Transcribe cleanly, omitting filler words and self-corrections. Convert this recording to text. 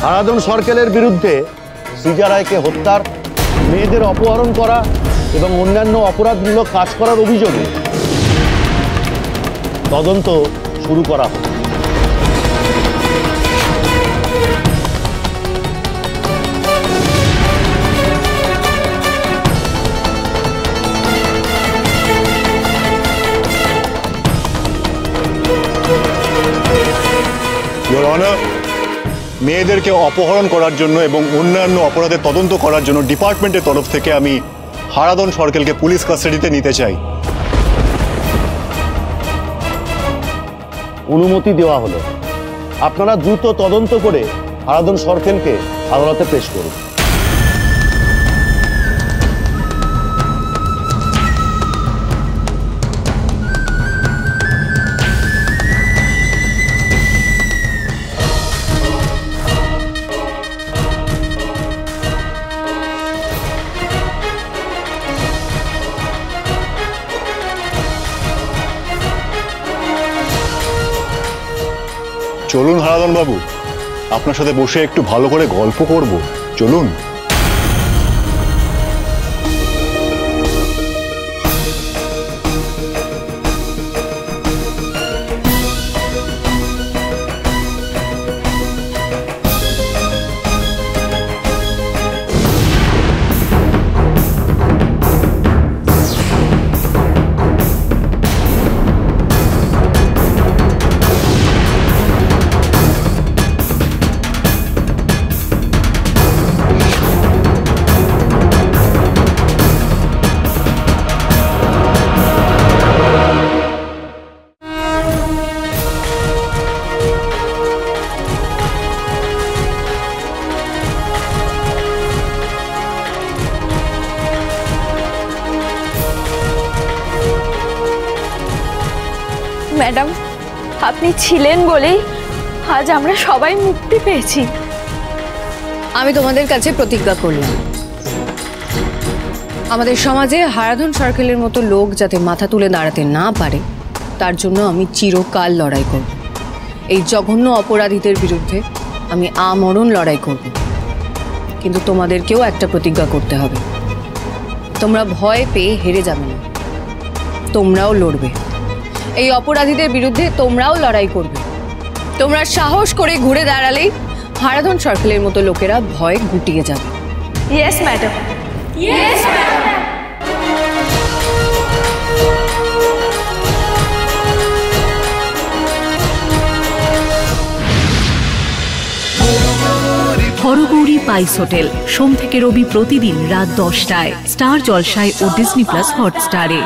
হারাধন সরকারের বিরুদ্ধে সৃজা রায়কে হত্যার, মেয়েদের অপহরণ করা এবং অন্যান্য অপরাধমূলক কাজ করার অভিযোগে তদন্ত শুরু করা হবে। ইওর অনার, মেয়েদেরকে অপহরণ করার জন্য এবং অন্যান্য অপরাধের তদন্ত করার জন্য ডিপার্টমেন্টের তরফ থেকে আমি হারাধন সরকারকে পুলিশ কাস্টাডিতে নিতে চাই। অনুমতি দেওয়া হলো। আপনারা দ্রুত তদন্ত করে হারাধন সরকারকে আদালতে পেশ করুন। চলুন হারাধন বাবু, আপনার সাথে বসে একটু ভালো করে গল্প করব। চলুন। ম্যাডাম, আপনি ছিলেন বলেই আজ আমরা সবাই মুক্তি পেয়েছি। আমি তোমাদের কাছে প্রতিজ্ঞা করলাম, আমাদের সমাজে হারাধন সরকারের মতো লোক যাতে মাথা তুলে দাঁড়াতে না পারে, তার জন্য আমি চিরকাল লড়াই করব। এই জঘন্য অপরাধীদের বিরুদ্ধে আমি আমরণ লড়াই করব। কিন্তু তোমাদেরকেও একটা প্রতিজ্ঞা করতে হবে, তোমরা ভয় পেয়ে হেরে যাবে না, তোমরাও লড়বে। এই অপরাধীদের বিরুদ্ধে তোমরাও লড়াই করবে। তোমরা সাহস করে ঘুরে দাঁড়ালেই হারাধন সরকারের মতো লোকেরা ভয় গুটিয়ে যাবে। Yes madam, yes madam. Haragouri pice hotel, সোম থেকে রবি প্রতিদিন রাত 10টায় স্টার জলসায় ও ডিজনি প্লাস হটস্টারে।